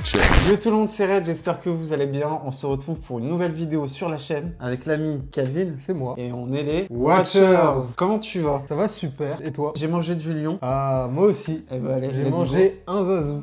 check. Yo tout le monde, c'est Red, j'espère que vous allez bien. On se retrouve pour une nouvelle vidéo sur la chaîne avec l'ami Calvin. C'est moi. Et on est les Watchers. Comment tu vas? Ça va super. Et toi? J'ai mangé du lion. Ah, moi aussi. Eh ben allez, J'ai let's mangé un zazou.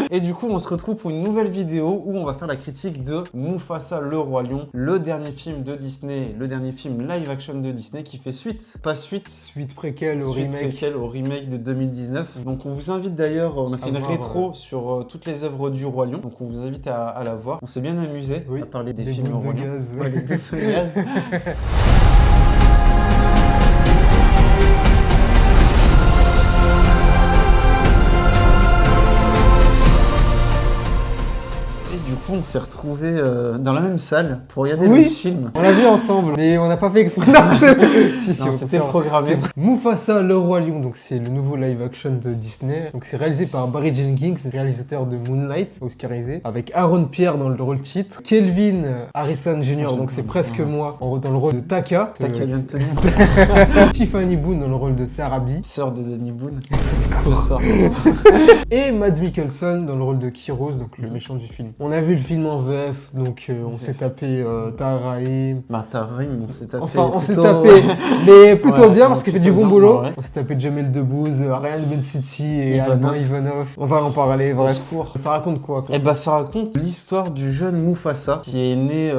Et du coup, on se retrouve pour une nouvelle vidéo où on va faire la critique de Mufasa le Roi Lion, le dernier film de Disney, le dernier film live action de Disney qui fait suite, pas suite, Suite préquelle au suite remake. préquelle au remake de 2019. Donc on vous invite d'ailleurs, on a fait À une voir, rétro sur toutes les œuvres du Roi Lion, donc on vous invite à la voir. On s'est bien amusé Oui, à parler des des films boules Roi de Lion. gaz. Ouais, les boules de gaz. Et du coup, on s'est retrouvés dans la même salle pour regarder Oui. le film. On l'a vu ensemble, mais on n'a pas fait exprès. Si, Non, c'était programmé. Mufasa le Roi Lion, donc c'est le nouveau live action de Disney. Donc c'est réalisé par Barry Jenkins, réalisateur de Moonlight, oscarisé, avec Aaron Pierre dans le rôle titre, Kelvin Harrison Jr., donc c'est presque moi, dans le rôle de Taka. T'as qu'à bien tenir. Tiffany Boone dans le rôle de Sarah B. Sœur de Danny Boone. Je sors. Et Mads Mikkelsen dans le rôle de Kyros, donc le méchant du film. On a vu le film en VF, donc on s'est tapé Tahar-Rahim. Bah t'as rime, on s'est tapé. Enfin, on s'est plutôt- tapé, mais plutôt Ouais, bien parce qu'il fait du plutôt bon bien, boulot. ouais. On s'est tapé Jamel Debbouze, Ryan Bensetti et Ivanov. Alban Ivanov. On va en parler, Au bref. secours. Ça raconte quoi? Eh bah ça raconte l'histoire du jeune Mufasa qui est né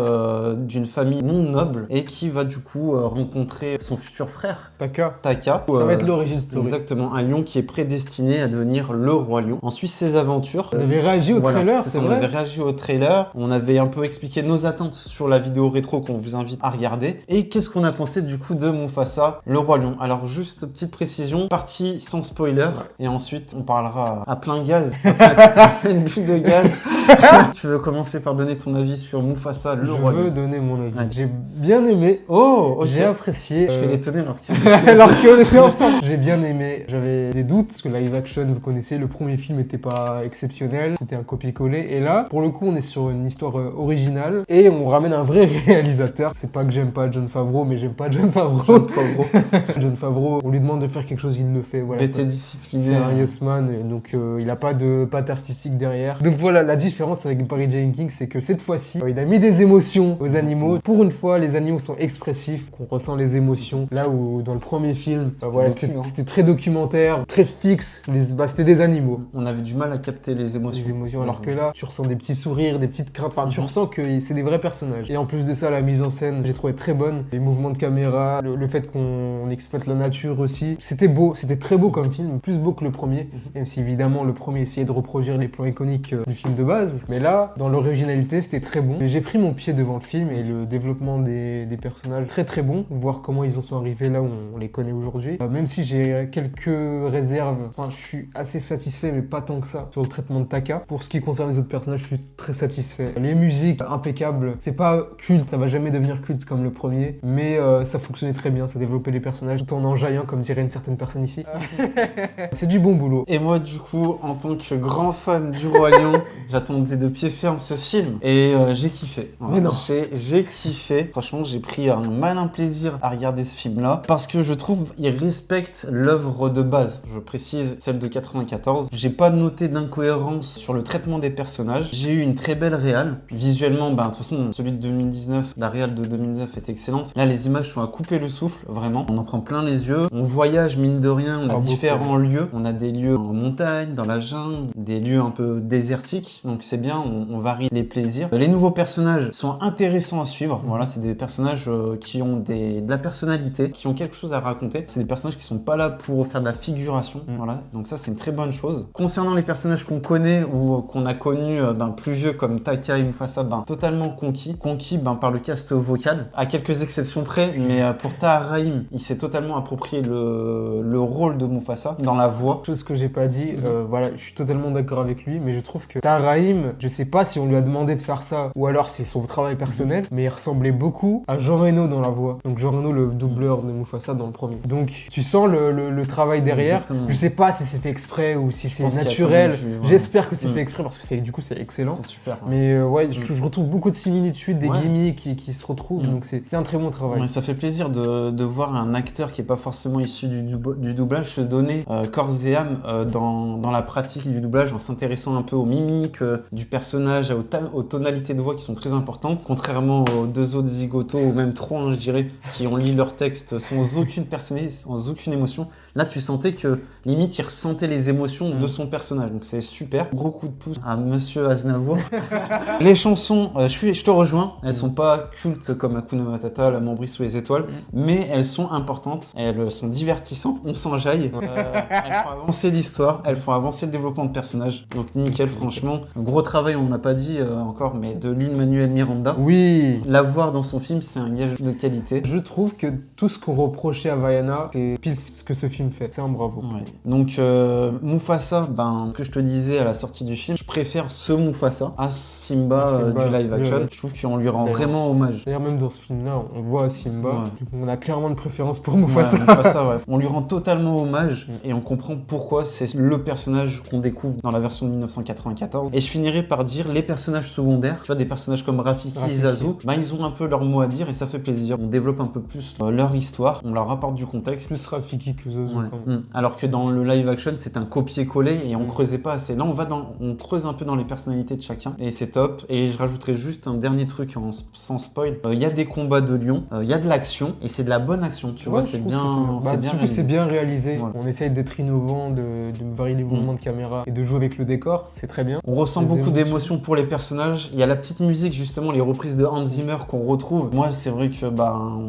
d'une famille non noble et qui va du coup rencontrer son futur frère Taka. Taka. Ça va être l'origine story. Exactement, un lion qui est prédestiné à devenir le roi lion. On suit ses aventures. On avait réagi au Voilà, trailer, c'est c'est ça, on avait vrai? réagi au trailer, on avait un peu expliqué nos attentes sur la vidéo rétro qu'on vous invite à regarder. Et qu'est-ce qu'on a pensé du coup de Mufasa, le roi lion? Alors juste petite précision, partie sans spoiler, et ensuite on parlera à plein gaz, à pleine bulle de gaz. Tu veux commencer par donner ton avis sur Mufasa, le Je roi veux lion? donner mon avis. Ouais. J'ai bien aimé. Oh, ok. J'ai apprécié. Je fais l'étonner alors que... Alors qu'on était ensemble. J'ai bien aimé. J'avais des doutes parce que live action, vous connaissez, le premier film n'était pas exceptionnel. C'était un copier-coller. Et là, pour le coup, on est sur une histoire originale et on ramène un vrai réalisateur. C'est pas que j'aime pas Jon Favreau, mais j'aime pas Jon Favreau. John Favreau. Jon Favreau, on lui demande de faire quelque chose, il le fait. Voilà, Mais t'es ça- discipliné. c'est un yes man, et donc il a pas de patte artistique derrière. Donc voilà, la différence avec Barry Jenkins, c'est que cette fois-ci, il a mis des émotions aux animaux. Pour une fois, les animaux sont expressifs, qu'on ressent les émotions. Là où dans le premier film, voilà, docu, hein. c'était très documentaire, très fixe, c'était des animaux. On avait du mal à capter les émotions. Les émotions, alors que là, tu ressens des petits sourires, des petites craintes, enfin tu ressens que c'est des vrais personnages. Et en plus de ça, la mise en scène, j'ai trouvé très bonne. Les mouvements de caméra, le fait qu'on exploite la nature aussi. C'était beau, c'était très beau comme film, plus beau que le premier. Même si évidemment le premier essayait de reproduire les plans iconiques du film de base. Mais là, dans l'originalité, c'était très bon. Mais j'ai pris mon pied devant le film et le développement des personnages, très très bon. Voir comment ils en sont arrivés là où on les connaît aujourd'hui. Même si j'ai quelques réserves, enfin je suis assez satisfait, mais pas tant que ça, sur le traitement de Taka. Pour ce qui concerne les autres personnages, je suis très satisfait. Les musiques, impeccables. C'est pas culte, ça va jamais devenir culte comme le premier, mais ça fonctionnait très bien, ça développait les personnages tout en enjaillant, comme dirait une certaine personne ici. C'est du bon boulot. Et moi, du coup, en tant que grand fan du Roi Lion, j'attendais de pied ferme ce film et j'ai kiffé. Mais non. J'ai kiffé. Franchement, j'ai pris un malin plaisir à regarder ce film-là parce que je trouve il respecte l'œuvre de base. Je précise celle de 94. J'ai pas noté d'incohérence sur le traitement des personnages. J'ai eu une très belle réal. Visuellement, de toute façon, celui de 2019, la réal de 2019 est excellente. Là, les images sont à couper le souffle, vraiment. On en prend plein les yeux. On voyage, mine de rien, on a beaucoup. différents lieux. On a des lieux en montagne, dans la jungle, des lieux un peu désertiques. Donc c'est bien, on varie les plaisirs. Les nouveaux personnages sont intéressants à suivre. Voilà, c'est des personnages qui ont de la personnalité, qui ont quelque chose à raconter. C'est des personnages qui sont pas là pour faire de la figuration. Voilà, donc ça c'est une très bonne chose. Concernant les personnages qu'on connaît ou qu'on a connus plus vieux comme Taka et Mufasa, totalement conquis par le cast vocal, à quelques exceptions près, mais pour Tahar-Rahim, il s'est totalement approprié le rôle de Mufasa dans la voix. Chose que j'ai pas dit, voilà, je suis totalement d'accord avec lui, mais je trouve que Tahar Raïm, je sais pas si on lui a demandé de faire ça ou alors c'est son travail personnel, mais il ressemblait beaucoup à Jean Reno dans la voix. Donc Jean Reno, le doubleur de Mufasa dans le premier. Donc tu sens le travail derrière. Exactement. Je sais pas si c'est fait exprès ou si c'est pense qu'il y a naturel. quand même du- ouais. J'espère que c'est fait exprès parce que du coup c'est excellent. C'est super. Mais ouais, je retrouve beaucoup de similitudes, des gimmicks qui se retrouvent, donc c'est un très bon travail. Ouais, ça fait plaisir de voir un acteur qui est pas forcément issu du doublage se donner corps et âme dans la pratique du doublage en s'intéressant un peu aux mimiques du personnage, aux tonalités de voix qui sont très importantes, contrairement aux deux autres zigotos ou même trois, hein, je dirais, qui ont lu leur texte sans aucune personnalité, sans aucune émotion. Là, tu sentais que limite il ressentait les émotions de son personnage, donc c'est super. Gros coup de pouce à Monsieur Aznavour. Les chansons, je te rejoins, elles sont pas cultes comme Hakuna Matata, La Membrie sous les étoiles, mais elles sont importantes, elles sont divertissantes, on s'enjaille, elles font avancer l'histoire, elles font avancer le développement de personnages, donc nickel franchement. Gros travail, on n'a pas dit encore, mais de Lin-Manuel Miranda. Oui. La voir dans son film, c'est un gage de qualité. Je trouve que tout ce qu'on reprochait à Vaiana, c'est pile ce que ce film fait. C'est un bravo. Ouais. Donc Mufasa, que je te disais à la sortie du film, je préfère ce Mufasa à Simba, du live action. Je trouve qu'on lui rend vraiment hommage. D'ailleurs, même dans ce film-là, on voit Simba. Ouais. On a clairement une préférence pour Mufasa. Ouais, Mufasa, ouais. On lui rend totalement hommage et on comprend pourquoi c'est le personnage qu'on découvre dans la version de 1994. Et je finirai par dire les personnages secondaires, tu vois, des personnages comme Rafiki, Zazu, ils ont un peu leur mot à dire et ça fait plaisir. On développe un peu plus leur histoire, on leur apporte du contexte. Plus Rafiki que Zazu. Ouais. Quand même. Alors que dans le live action, c'est un copier-coller et on creusait pas assez. Là, on creuse un peu dans les personnalités de chacun et c'est top. Et je rajouterai juste un dernier truc sans spoil. Il y a des combats de lions, il y a de l'action et c'est de la bonne action. Tu vois, c'est bien, c'est bien réalisé. Voilà. On essaye d'être innovant, de varier les mouvements de caméra et de jouer avec le décor. C'est très bien. On ressent beaucoup d'émotions pour les personnages. Il y a la petite musique, justement, les reprises de Hans Zimmer qu'on retrouve. Moi, c'est vrai que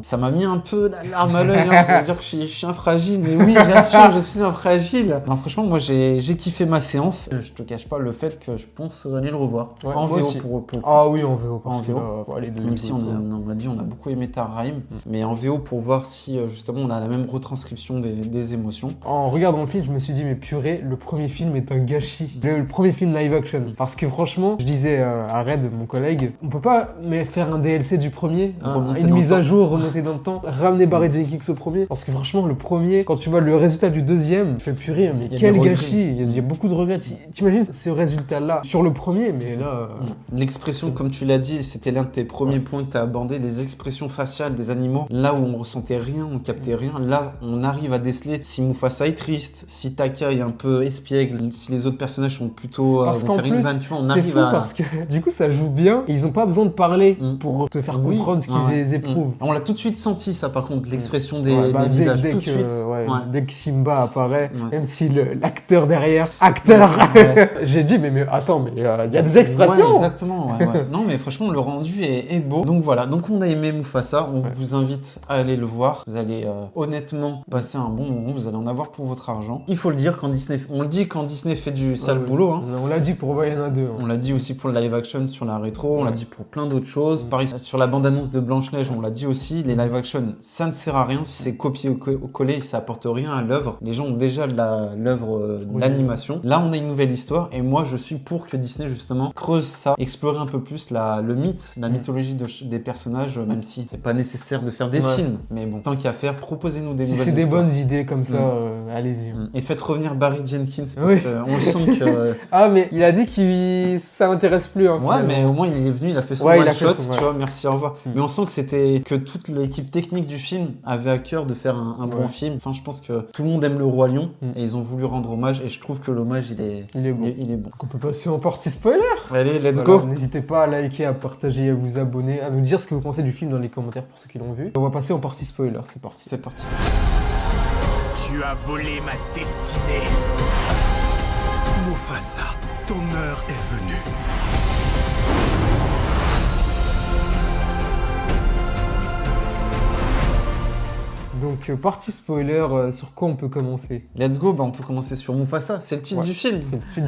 ça m'a mis un peu la larme à l'œil. Hein. Je veux dire que je suis un fragile, mais oui, j'assure, je suis un fragile. Non, franchement, moi, j'ai kiffé ma séance. Je te cache pas le fait que je pense aller le revoir. Ouais, en VO aussi. pour Ah oui, en VO. En VO. Même si on l'a dit, on a beaucoup aimé Tar Rahim, mais en VO pour voir si justement on a la même retranscription des émotions. En regardant le film, je me suis dit, mais purée, le premier film est un gâchis. Le premier film live action. Parce que franchement, je disais à Red, mon collègue, on peut pas faire un DLC du premier, une mise à jour, remonter dans le temps, ramener Barry Jenkins au premier. Parce que franchement, le premier, quand tu vois le résultat du deuxième, tu fais purée, mais quel gâchis. Il y a beaucoup de regrets. T'imagines ce résultat-là sur le premier, mais là... L'expression, comme tu l'as dit, c'était l'un de tes premiers points que tu as abordé, les expressions faciales des animaux. Là où on ressentait rien, on captait rien, là on arrive à déceler si Mufasa est triste, si Taka est un peu espiègle, si les autres personnages sont plutôt vont faire une vanne, tu vois, on arrive fou parce que du coup ça joue bien et ils ont pas besoin de parler pour te faire comprendre ce qu'ils éprouvent. On l'a tout de suite senti ça par contre, l'expression des visages, tout de suite. Dès que Simba apparaît, même si l'acteur derrière, j'ai dit mais attends, mais il y a des expressions. Ouais, exactement, Non mais franchement le rendu est beau. Donc voilà, donc on a aimé Mufasa, on vous invite à aller le voir. Vous allez honnêtement passer un bon moment, vous allez en avoir pour votre argent. Il faut le dire quand Disney, on le dit quand Disney fait du sale boulot. Hein. On l'a dit pour Vaiana 2. On l'a dit aussi pour le live action sur la rétro, on l'a dit pour plein d'autres choses. Pareil sur la bande-annonce de Blanche-Neige, on l'a dit aussi, les live action, ça ne sert à rien si c'est copié-collé, ça apporte rien à l'œuvre. Les gens ont déjà l'œuvre, l'animation. Là, on a une nouvelle histoire et moi, je suis pour que Disney justement creuse ça, explorer un peu plus le mythe, la mythologie des personnages, même si c'est pas nécessaire de faire des films. Mais bon, tant qu'à faire, proposez-nous des nouvelles histoires. Si c'est des bonnes idées comme ça, allez-y. Et faites revenir Barry Jenkins parce qu'on sent que... Ah, mais il a dit que ça l'intéresse plus. Hein, ouais, mais au moins il est venu, il a fait son one-shot, tu vois, merci, au revoir. Mais on sent que toute l'équipe technique du film avait à cœur de faire un bon film. Enfin, je pense que tout le monde aime le Roi Lion et ils ont voulu rendre hommage et je trouve que l'hommage, il est bon. Donc on peut passer en partie spoiler. Allez, let's go. N'hésitez pas à liker, à partager, à vous abonner, à nous dire ce que vous pensez du film dans les commentaires pour ceux qui l'ont vu. On va passer en partie spoiler, c'est parti. C'est parti. Tu as volé ma destinée. Mufasa, ton heure est venue. Donc, partie spoiler, sur quoi on peut commencer? Let's go, on peut commencer sur Mufasa, c'est le titre du film. C'est le titre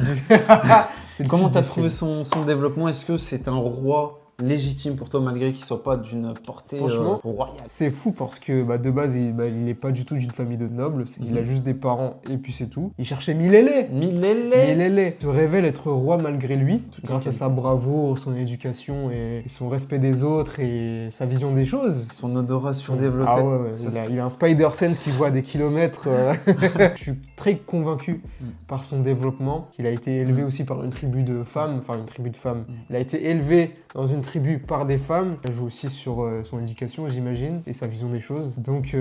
du... Comment t'as trouvé son développement? Est-ce que c'est un roi légitime pour toi malgré qu'il soit pas d'une portée Franchement, royale. C'est fou parce que de base, il n'est pas du tout d'une famille de nobles. Il a juste des parents et puis c'est tout. Il cherchait Milele. Milele. Il se révèle être roi malgré lui, grâce à qualités. sa bravoure, son éducation et son respect des autres et sa vision des choses. Son odorat surdéveloppé. Ah ouais. Ça, Il a un spider sense qui voit à des kilomètres. Je suis très convaincu par son développement. Il a été élevé aussi par une tribu de femmes, enfin une tribu de femmes. Il a été élevé dans une tribu par des femmes. Ça joue aussi sur son éducation, j'imagine, et sa vision des choses. Donc,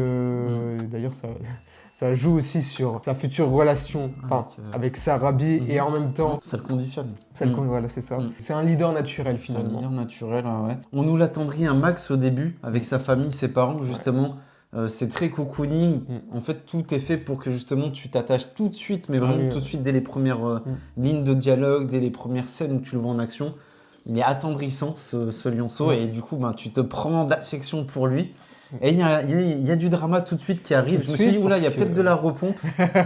d'ailleurs, ça joue aussi sur sa future relation avec Sarabi et en même temps, ça le conditionne. voilà, c'est ça. C'est un leader naturel C'est un finalement. leader naturel, ouais. On nous l'attendrit un max au début avec sa famille, ses parents, justement. C'est très cocooning. En fait, tout est fait pour que justement tu t'attaches tout de suite, mais vraiment tout de suite dès les premières lignes de dialogue, dès les premières scènes où tu le vois en action. Il est attendrissant, ce lionceau, et du coup, tu te prends d'affection pour lui. Et il y a du drama tout de suite qui arrive. Je me suis dit, oula, il y a peut-être de la repompe.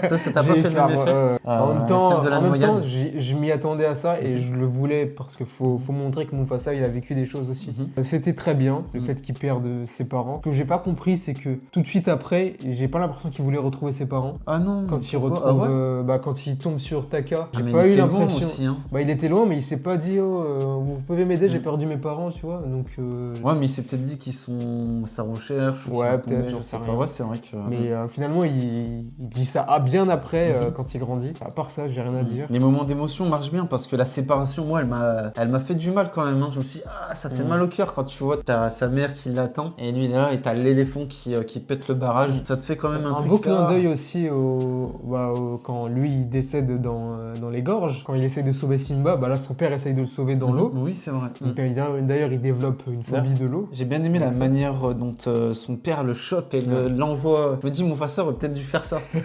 Toi, ça t'a pas fait le même effet. En même temps, celle de la noyade. je m'y attendais à ça et je le voulais parce qu'il faut montrer que Mufasa, il a vécu des choses aussi. C'était très bien, le fait qu'il perde ses parents. Ce que j'ai pas compris, c'est que tout de suite après, j'ai pas l'impression qu'il voulait retrouver ses parents. Ah non. Quand il retrouve, quand il tombe sur Taka, j'ai mais pas il eu était loin l'impression. aussi, hein. Il était loin, mais il s'est pas dit, vous pouvez m'aider, j'ai perdu mes parents, tu vois. Donc, ouais, mais il s'est peut-être dit qu'ils sont à sa recherche. Ouais, peut-être. Je sais pas. Ouais, c'est vrai que. Mais finalement, il dit ça bien après, quand il grandit. À part ça, j'ai rien à dire. Les moments d'émotion marchent bien parce que la séparation, moi, elle m'a fait du mal quand même. Hein. Je me suis dit, ça fait mal au cœur quand tu vois t'as sa mère qui l'attend et lui il est là et t'as l'éléphant qui pète le barrage. Ça te fait quand même un truc. Un beau clin d'œil aussi quand lui il décède dans les gorges. Quand il essaie de sauver Simba, là son père essaye de le sauver dans l'eau. Oui, c'est vrai. D'ailleurs, il développe une phobie de l'eau. J'ai bien aimé la manière dont son père le chope et l'envoie. Je me dis, Mufasa aurait peut-être dû faire ça. Oui,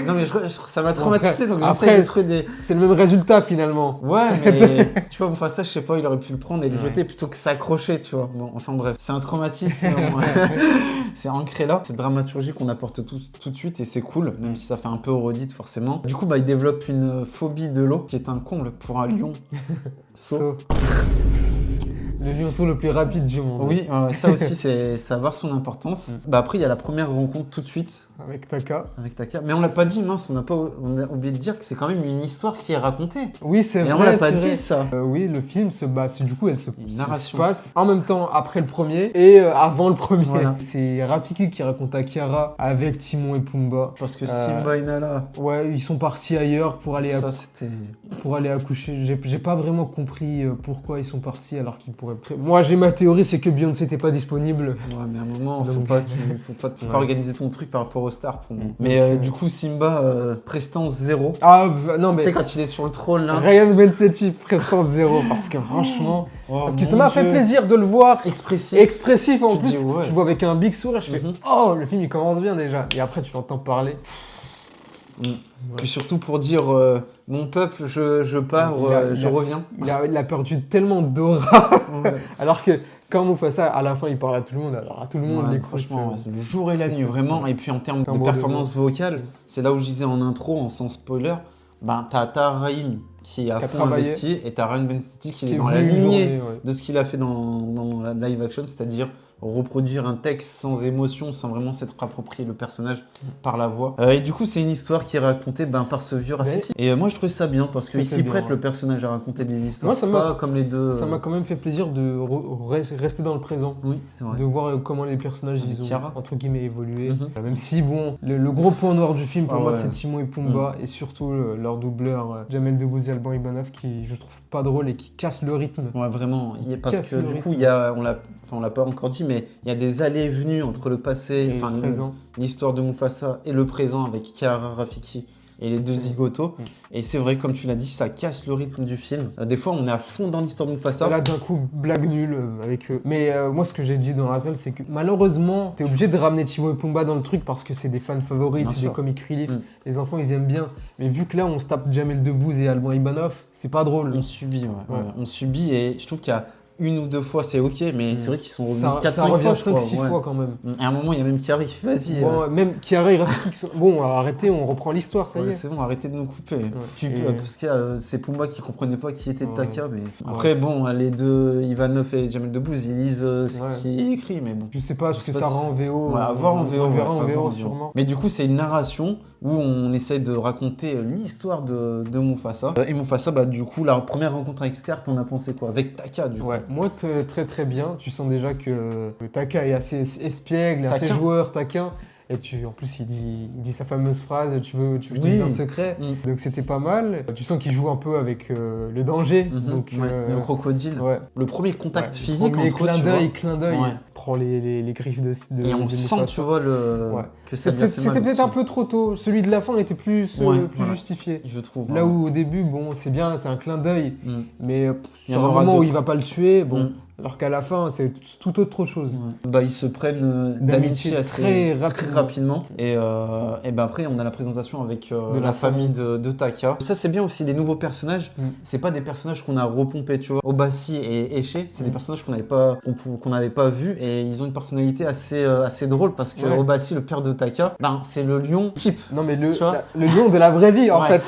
non mais ça m'a traumatisé donc j'essaie de trouver des. C'est le même résultat finalement. Ouais, mais tu vois, Mufasa, je sais pas, il aurait pu le prendre et le jeter plutôt que s'accrocher, tu vois. Bon, enfin bref, c'est un traumatisme. C'est ancré là. Cette dramaturgie qu'on apporte tout de suite et c'est cool, même si ça fait un peu redite forcément. Du coup, il développe une phobie de l'eau qui est un comble pour un lion. Le lionceau le plus rapide du monde. Oui, ça aussi, ça va avoir son importance. Après, il y a la première rencontre tout de suite. Avec Taka. Mais on l'a pas dit, mince, on a oublié de dire que c'est quand même une histoire qui est racontée. Oui, c'est vrai. Et on l'a pas dit, ça. Oui, le film se base, du coup, elle se narration. passe en même temps après le premier et avant le premier. Voilà. C'est Rafiki qui raconte à Kiara avec Timon et Pumba. Parce que Simba et Nala. Ouais, ils sont partis ailleurs pour aller accoucher. J'ai pas vraiment compris pourquoi ils sont partis alors qu'ils pourraient. Moi, j'ai ma théorie, c'est que Beyoncé n'était pas disponible. Ouais, mais à un moment, faut pas organiser ton truc par rapport aux stars pour moi. Mais du coup, Simba, prestance 0. Non, mais. Tu sais, quand il est sur le trône là. Ryan Bensetti, prestance 0. Parce que franchement. Parce que ça m'a fait plaisir de le voir. Expressif en plus. Tu vois avec un big sourire, je fais le film il commence bien déjà. Et après, tu l'entends parler. Puis surtout pour dire mon peuple, je pars, je reviens. Il a perdu tellement d'aura. Alors que quand Mufasa, à la fin, il parle à tout le monde. Alors à tout le monde, franchement, c'est le jour et la nuit, vraiment. Et puis en termes de performance vocale, c'est là où je disais en intro, sans spoiler, t'as Rahim qui est à fond investi et t'as Ryan Bensetti qui est dans la lignée de ce qu'il a fait dans la live action, c'est-à-dire reproduire un texte sans émotion, sans vraiment s'être approprié le personnage par la voix. Et du coup, c'est une histoire qui est racontée par ce vieux Rafiki. Et moi, je trouvais ça bien parce qu'il s'y prête le personnage à raconter des histoires. Moi, ça m'a comme les deux. Ça m'a quand même fait plaisir de rester dans le présent. Oui, c'est vrai. De voir comment les personnages ils ont entre guillemets évolué. Même si le gros point noir du film pour moi, c'est Timon et Pumba et surtout leur doubleur Jamel Debbouze et Alban Ivanov qui je trouve pas drôle et qui casse le rythme. Ouais, vraiment. Parce que du coup, on l'a pas encore dit, mais il y a des allées et venues entre le passé, l'histoire de Mufasa et le présent avec Kiara, Rafiki et les deux zigotos. Et c'est vrai, comme tu l'as dit, ça casse le rythme du film. Des fois, on est à fond dans l'histoire de Mufasa. Là, d'un coup, blague nulle avec eux. Mais moi, ce que j'ai dit dans Razzle, c'est que malheureusement, t'es obligé de ramener Timon et Pumba dans le truc parce que c'est des fans favoris, c'est des comic relief. Les enfants, ils aiment bien. Mais vu que là, on se tape Jamel Debbouze et Alban Ivanov, c'est pas drôle. On subit, on subit et je trouve qu'il y a une ou deux fois, c'est ok, mais c'est vrai qu'ils sont revenus 4-5 ça revient fois, je crois. 5-6 ouais. fois quand même. À un moment, il y a même qui arrive, vas-y. Bon, même Chiara et Rafiki sont... Bon, arrêtez, on reprend l'histoire, ça y Ouais, est. c'est bon, arrêtez de nous couper. Et- Parce que c'est Pumba qui comprenait pas qui était Ouais. Taka. Mais... Après, bon, les deux, Ivanov et Jamel Debbouze, ils lisent ce Ouais. qui est écrit, mais bon. Je sais pas, sais c'est pas ça en VO. Ouais, à voir en VO. On verra ouais, en à voir VO sûrement. Mais du coup, c'est une narration où on essaye de raconter l'histoire de Mufasa. Et Mufasa, bah, du coup, la première rencontre avec Scar, t'en as pensé quoi? Avec Taka, du coup. Ouais, moi très très bien. Tu sens déjà que Taka est assez espiègle, assez Taquin. joueur, taquin. Et en plus, il dit sa fameuse phrase, tu veux que je te Oui. dise un secret. Donc c'était pas mal. Tu sens qu'il joue un peu avec le danger. Donc, Le crocodile. ouais. Le premier contact Ouais, physique premier entre eux, tu vois. clin d'œil. Ouais. Prend les griffes de Et on de sent, Mufasa. tu vois, Ouais. que ça lui a fait mal C'était peut-être au-dessus. un peu trop tôt. Celui de la fin était plus Ouais, voilà. justifié. Je trouve. Là où au début, bon, c'est bien, c'est un clin d'œil. Mm. Mais Il y sur en un aura moment où d'autres. il va pas le tuer, bon. Mm. Alors qu'à la fin, c'est tout autre chose. Ouais. Bah, ils se prennent d'amitié assez très rapidement. Et ben après, on a la présentation avec De la la famille de Taka. Ça, c'est bien aussi, les nouveaux personnages. Mm. C'est pas des personnages qu'on a repompés, tu vois. Obasi et Eche, c'est des personnages qu'on n'avait pas vus. Et ils ont une personnalité assez drôle parce que Ouais. Obasi, le père de Taka, ben, c'est le lion type. Non mais Tu vois le lion de la vraie vie en Ouais. fait.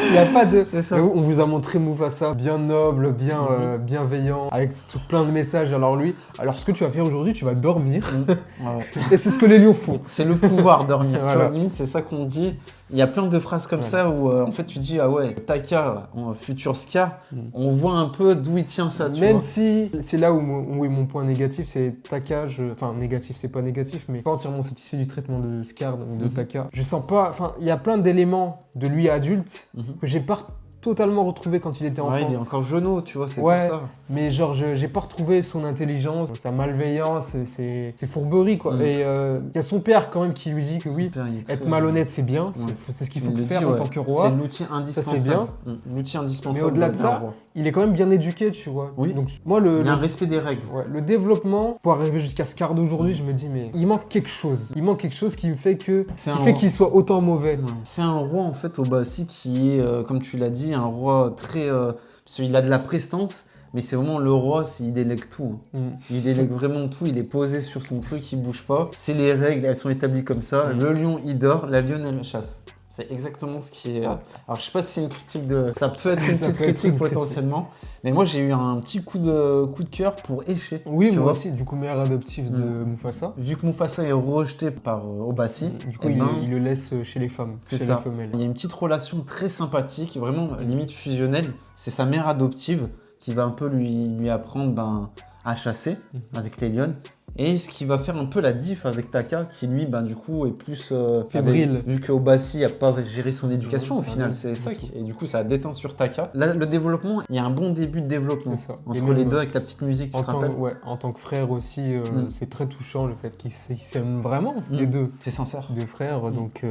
Il n'y a pas de... C'est ça. Et on vous a montré Mufasa bien noble, bien bienveillant, avec plein de messages. Alors ce que tu vas faire aujourd'hui, tu vas dormir. Ouais, ouais. Et c'est ce que les lions font. C'est le pouvoir dormir. Tu Voilà. vois, limite, c'est ça qu'on dit. Il y a plein de phrases comme ça où en fait tu dis ah ouais, Taka, en futur Scar, on voit un peu d'où il tient ça. Tu Même vois. si c'est là où est mon point négatif, c'est Taka, enfin négatif, c'est pas négatif, mais pas entièrement satisfait du traitement de Scar, donc de Taka. Je sens pas, enfin il y a plein d'éléments de lui adulte que j'ai pas totalement retrouvé quand il était enfant. Ouais, il est encore jeuneau, tu vois, c'est Ouais. pour ça. Mais genre, j'ai pas retrouvé son intelligence, sa malveillance, ses fourberies, quoi. Et il y a son père, quand même, qui lui dit que oui, Père, il est être très- malhonnête, c'est bien, Ouais. c'est ce qu'il faut Il le faire dit, en ouais. tant que roi. C'est l'outil indispensable. bien. L'outil indispensable. Mais au-delà de d'un ça, roi. il est quand même bien éduqué, tu vois. Oui. Donc, moi, Il y a un respect des règles. le développement, pour arriver jusqu'à Scar d'aujourd'hui, je me dis, mais il manque quelque chose. Il manque quelque chose qui me fait qu'il soit autant mauvais. Ouais. C'est un roi en fait Obasi qui est, comme tu l'as dit, un roi très... parce qu'il a de la prestance, mais c'est vraiment le roi, il délègue tout. Hein. Il délègue vraiment tout, il est posé sur son truc, il bouge pas. C'est les règles, elles sont établies comme ça. Le lion, il dort, la lionne, elle chasse. C'est exactement ce qui est... Alors, je sais pas si c'est une critique de... Ça peut être une Ça petite peut être critique une potentiellement. Mais moi, j'ai eu un petit coup de cœur pour Eche. Oui, tu moi vois. aussi, du coup, mère adoptive de Mufasa. Vu que Mufasa est rejeté par Obasi, Du coup, eh ben, il le laisse chez les femmes, c'est chez ça. les femelles. Il y a une petite relation très sympathique, vraiment limite fusionnelle. C'est sa mère adoptive qui va un peu lui apprendre à chasser avec les lionnes. Et ce qui va faire un peu la diff avec Taka, qui lui, du coup, est plus Fébrile. vu que Obasi n'a pas géré son éducation au final, ouais, c'est ça. Et du coup, ça a déteint sur Taka. Là, le développement, il y a un bon début de développement C'est ça. Et entre même, les deux avec la petite musique, tu te rappelles? En tant que frère aussi, c'est très touchant le fait qu'ils s'aiment vraiment, les deux. C'est sincère. Deux frères, donc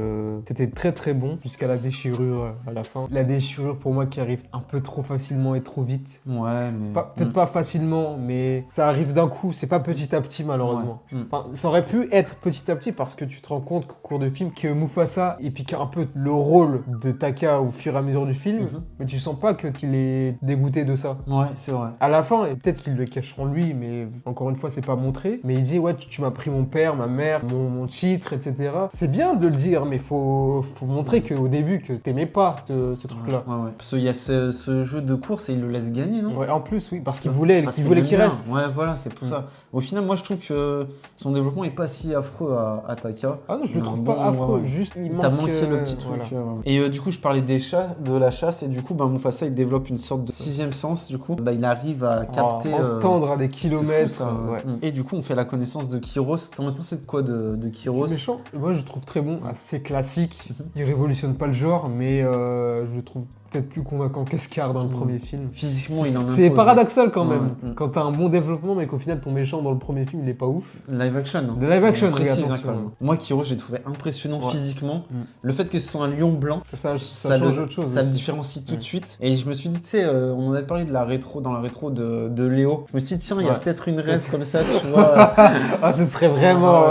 c'était très très bon jusqu'à la déchirure à la fin. La déchirure pour moi qui arrive un peu trop facilement et trop vite. Ouais, mais... Peut-être pas facilement, mais ça arrive d'un coup, c'est pas petit à petit malheureusement. Ouais. Enfin, ça aurait pu être petit à petit parce que tu te rends compte qu'au cours du film que Mufasa il pique un peu le rôle de Taka au fur et à mesure du film, mais tu sens pas qu'il est dégoûté de ça. Ouais, c'est vrai. À la fin, et peut-être qu'il le cache en lui, mais encore une fois, c'est pas montré. Mais il dit, ouais, tu m'as pris mon père, ma mère, mon titre, etc. C'est bien de le dire, mais faut montrer qu'au début, que t'aimais pas ce truc-là. Ouais. Parce qu'il y a ce jeu de course et il le laisse gagner, non? Ouais, en plus, oui, parce qu'il voulait Parce qu'il aime qu'il bien. reste. Ouais, voilà, c'est pour ça. Au final, moi, je trouve que son développement est pas si affreux à Taka. Ah non, je le Il a trouve un pas bon- affreux, ouais. juste il T'as manque... manqué le petit truc. voilà. Et du coup, je parlais de la chasse, et du coup, Mufasa, il développe une sorte de sixième sens, du coup. Il arrive à capter... Entendre à des c'est kilomètres. fou, ça. ouais. Et du coup, on fait la connaissance de Kyros. T'en as pensé de quoi de Kyros? Méchant, moi je le trouve très bon, assez classique. Il révolutionne pas le genre, mais je le trouve peut-être plus convaincant qu'Escar dans le premier film. Physiquement, il en impose. C'est paradoxal quand même, Ouais. quand t'as un bon développement, mais qu'au final ton méchant dans le premier film il est pas ouf. Live action. De live action, On précise, oui, hein, attention. quand même. Moi, Kyros, j'ai trouvé impressionnant Ouais. physiquement. Le fait que ce soit un lion blanc, Ça change autre chose. ça le aussi. différencie tout de suite. Et je me suis dit, tu sais, on en avait parlé dans la rétro de Léo. Je me suis dit, tiens, il y a Ouais. peut-être une rêve comme ça, tu vois. Ah, ce serait vraiment...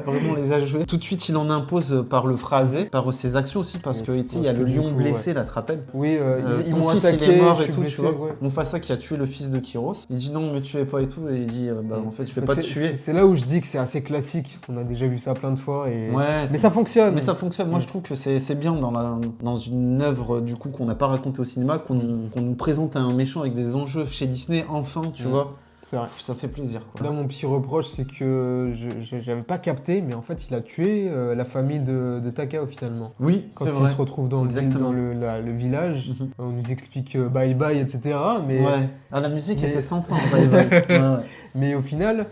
Pour vraiment les ajouter. Tout de suite, il en impose par le phrasé, par ses actions aussi, parce que tu sais, il y a le du lion coup, blessé, là, tu te rappelles. rappelle. Oui, ils ton m'ont fils attaqué, il est mort je et suis tout, blessé, tu vois. ouais. Mufasa qui a tué le fils de Kyros, il dit non, me tuez pas et tout, et il dit en fait, je vais pas te tuer. C'est là où je dis que c'est assez classique. On a déjà vu ça plein de fois. Et... Ouais, mais ça fonctionne. Mais ça fonctionne. Moi, je trouve que c'est bien dans une œuvre du coup qu'on n'a pas racontée au cinéma, qu'on nous présente un méchant avec des enjeux chez Disney, enfin, tu vois. C'est vrai. Ça fait plaisir, quoi. Là, mon petit reproche, c'est que j'avais pas capté, mais en fait, il a tué la famille de Takao finalement. Oui, Quand c'est il vrai. se retrouve dans le village, on nous explique bye bye, etc. Mais, Ouais. Ah, la musique mais- était sympa, en vrai. Ouais. mais au final,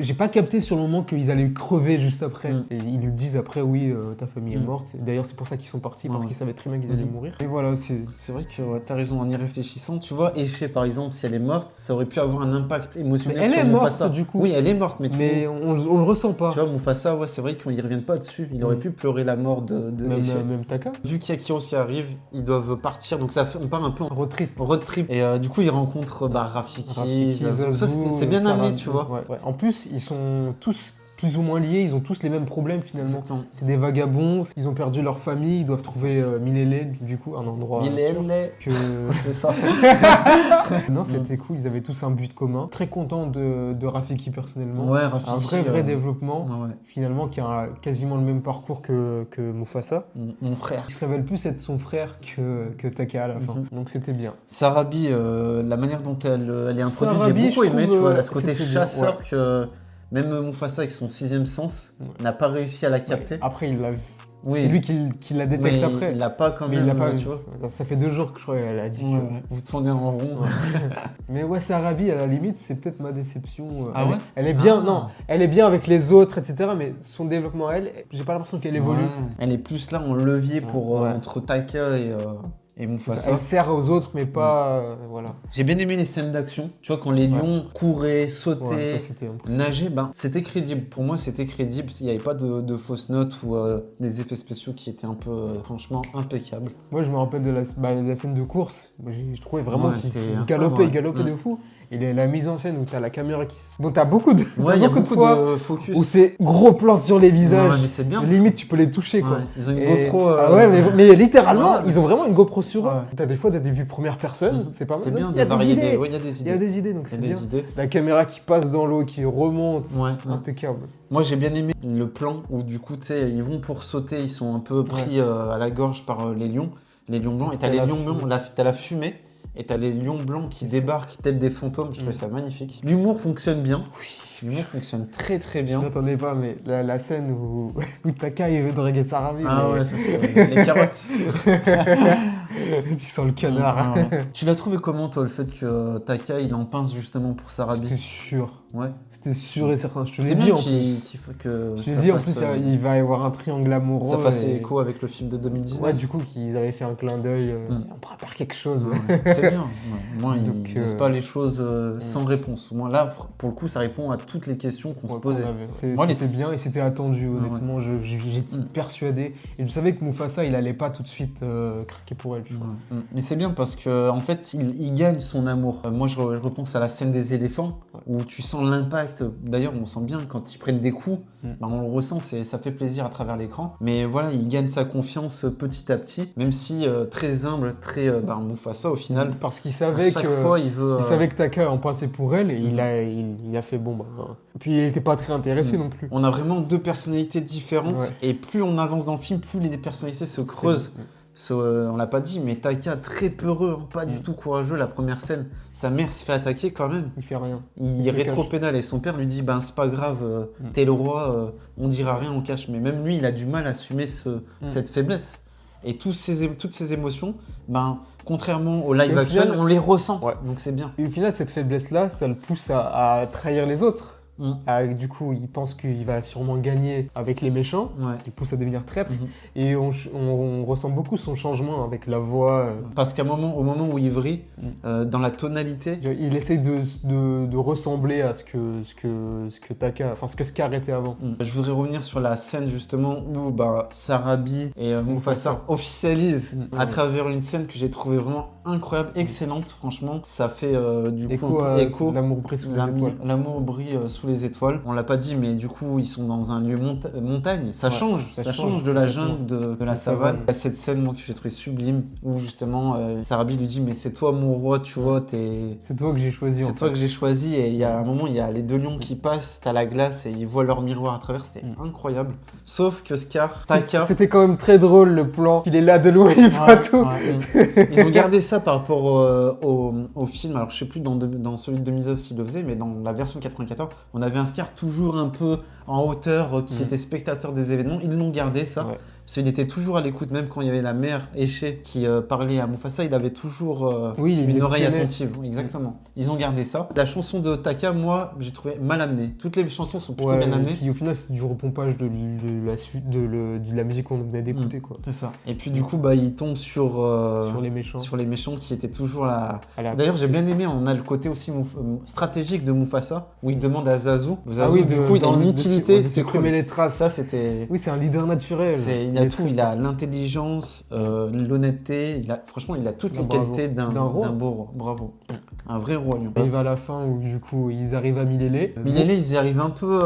j'ai pas capté sur le moment qu'ils allaient crever juste après. Et ils lui disent après, oui, ta famille est morte. D'ailleurs, c'est pour ça qu'ils sont partis, parce qu'ils savaient très bien qu'ils allaient mourir. Et voilà, C'est vrai que t'as raison en y réfléchissant. Tu vois, Eshe par exemple, si elle est morte, ça aurait pu avoir un impact émotionnel Mais elle sur est morte, Mufasa. du coup. Oui, elle est morte, mais on le ressent pas. tu vois, Mufasa, ouais, c'est vrai qu'ils y reviennent pas dessus. Il aurait pu pleurer la mort de Eshe. Même Taka. Vu qu'il y a Kyros qui arrive, ils doivent partir. Donc on part un peu en Road trip. road trip. Et du coup, ils rencontrent Rafiki, Zazu. Ça, Zazu, c'est bien amené, Sarah, tu vois. ouais. En plus, ils sont tous plus ou moins liés, ils ont tous les mêmes problèmes finalement. Exactement. C'est des vagabonds, ils ont perdu leur famille, ils doivent trouver Milele, du coup, un endroit sûr que... Je fais ça. Non, c'était cool, ils avaient tous un but commun. Très content de Rafiki personnellement. Ouais, Rafiki. Un vrai développement, Ouais. finalement, qui a quasiment le même parcours que Mufasa. Mon frère. Il se révèle plus être son frère que Taka à la fin. Donc c'était bien. Sarabi, la manière dont elle est introduite, Sarabi, j'ai beaucoup je aimé, trouve, tu vois, ce côté c'était bien, chasseur que même Mufasa avec son 6e sens n'a pas réussi à la capter. Après, il l'a vu. Oui. C'est lui qui la détecte Mais après. il l'a pas quand Mais même, il l'a pas tu vu. vois. Ça fait 2 jours que je crois qu'elle a dit. Ouais, ouais. Vous tournez en rond. Mais ouais, Sarabi, à la limite, c'est peut-être ma déception. Ah ouais Elle est bien, Ah. non, elle est bien avec les autres, etc. Mais son développement à elle, j'ai pas l'impression qu'elle évolue. Ouais. Elle est plus là en levier pour Ouais. entre Taka et Mufasa. Elle sert aux autres, mais pas. Voilà. J'ai bien aimé les scènes d'action. Tu vois, quand les lions couraient, sautaient, Ouais, ça c'était impressionnant. nageaient, c'était crédible. Pour moi, c'était crédible. Il n'y avait pas de fausses notes ou des effets spéciaux qui étaient un peu, franchement, impeccables. Moi, je me rappelle de la scène de course. Moi, je trouvais vraiment Ouais, qu'il c'était galopait, incroyable, de fou. Et la mise en scène où t'as la caméra qui se. Donc t'as beaucoup de. Ouais, il y a beaucoup beaucoup fois de focus. où c'est gros plans sur les visages. Ouais, mais c'est bien. Limite, tu peux les toucher, quoi. Ouais, ils ont une Et- GoPro. Ah ouais, mais littéralement, Ouais. ils ont vraiment une GoPro sur eux. Ouais. T'as des fois des vues première personne, c'est pas mal. C'est bien Il y a de des varier idées. ouais, il y a des Il y a idées. des idées, donc Il y c'est a bien. des idées. La caméra qui passe dans l'eau, qui remonte, Ouais. impeccable. Moi, j'ai bien aimé le plan où, du coup, tu sais, ils vont pour sauter, ils sont un peu pris à la gorge par les lions blancs. Et t'as T'as les la lions fumée. blancs, t'as la fumée. Et t'as les lions blancs qui débarquent tels des fantômes. Je trouvais ça magnifique. L'humour fonctionne bien. L'humour fonctionne très très Je bien. m'attendais pas, mais la scène où Taka il veut draguer Sarabi. Ah mais- ouais, ça c'est les carottes. tu sens le canard. Ah ouais. Tu l'as trouvé comment, toi, le fait que Taka il en pince justement pour Sarabi? C'était sûr. Ouais. C'était sûr et certain. Je te l'ai C'est dit bien en plus. qu'il faut que. Je t'ai ça dit en fasse, plus, il va y avoir un triangle amoureux. ça fasse et- écho avec le film de 2019. Ouais, du coup, qu'ils avaient fait un clin d'œil. On prépare quelque chose. Ouais, c'est bien. Ouais. Au moins, Donc, ils ne laissent pas les choses sans réponse. Au moins, là, pour le coup, ça répond à toutes les questions qu'on se Ouais, posait. qu'on avait. Moi, C'était bien et c'était attendu, honnêtement. J'étais Mm. persuadé. Et je savais que Mufasa, il allait pas tout de suite craquer pour elle. Tu vois. Mais c'est bien parce que en fait, il gagne son amour. Moi, je repense à la scène des éléphants où tu sens l'impact. D'ailleurs, on sent bien quand ils prennent des coups, on le ressent, ça fait plaisir à travers l'écran. Mais voilà, il gagne sa confiance petit à petit, même si très humble, très Mufasa au final. Parce qu'il À savait chaque que. fois, il veut. Il savait que Taka en pensait pour elle et il a fait bon. Puis il était pas très intéressé non plus. On a vraiment deux personnalités différentes Ouais. et plus on avance dans le film, plus les personnalités se creusent. On l'a pas dit, mais Taka très peureux, pas du tout courageux. La première scène, sa mère se fait attaquer quand même. Il fait rien. Il se rétro-pénale et son père lui dit c'est pas grave, t'es le roi, on dira rien, on cache. Mais même lui, il a du mal à assumer cette faiblesse. Et toutes ces émotions, contrairement au live Et au action, final- on les ressent. Ouais. Donc c'est bien. Et au final, cette faiblesse-là, ça le pousse à trahir les autres. Du coup, il pense qu'il va sûrement gagner avec les méchants. Ouais. Il pousse à devenir traître. Mhm. Et on ressent beaucoup son changement avec la voix. Parce au moment où il vrille, dans la tonalité, Il essaie de ressembler à ce que Taka, enfin ce que Scar était avant. je voudrais revenir sur la scène justement où Sarabi et Mufasa officialisent à travers une scène que j'ai trouvée vraiment incroyable, excellente, franchement. Ça fait du coup Écho, l'amour brille sous les étoiles. L'amour brille sous les étoiles. On l'a pas dit, mais du coup, ils sont dans un lieu montagne. Ça change de la jungle, de la savane. Il y a cette scène, moi, que j'ai trouvé sublime, où justement, Sarabi lui dit, mais c'est toi mon roi, tu vois, c'est toi que j'ai choisi. C'est toi que j'ai choisi. Et il y a un moment, il y a les deux lions qui passent, t'as la glace et ils voient leur miroir à travers. C'était incroyable. Sauf que Scar, Taka. C'était quand même très drôle le plan. Il est là de loin, il voit tout. Ils ont gardé ça par rapport au film. Alors, je sais plus dans celui de 2009 s'il le faisait, mais dans la version 94, on avait un Scar toujours un peu en hauteur qui était spectateur des événements. Ils l'ont gardé, ça. Ouais. Parce qu'il était toujours à l'écoute, même quand il y avait la mère Éché qui parlait à Mufasa, il avait toujours une oreille attentive. Exactement. Ils ont gardé ça. La chanson de Taka, moi, j'ai trouvé mal amenée. Toutes les chansons sont plutôt bien amenées. Et puis au final, c'est du repompage de la suite de la musique qu'on venait d'écouter, quoi. C'est ça. Et puis du coup, il tombe sur les méchants. Sur les méchants qui étaient toujours là. D'ailleurs, j'ai bien aimé, on a le côté aussi stratégique de Mufasa, où il demande à Zazu. Du coup, il a une utilité. Supprimer les traces. Ça, c'était... Oui, c'est un leader naturel. Il a tout, il a l'intelligence, l'honnêteté, franchement il a toutes les qualités d'un beau roi, bravo. Un vrai roi lion. Et il va à la fin où du coup ils arrivent à Milélé. Milélé ils y arrivent un peu...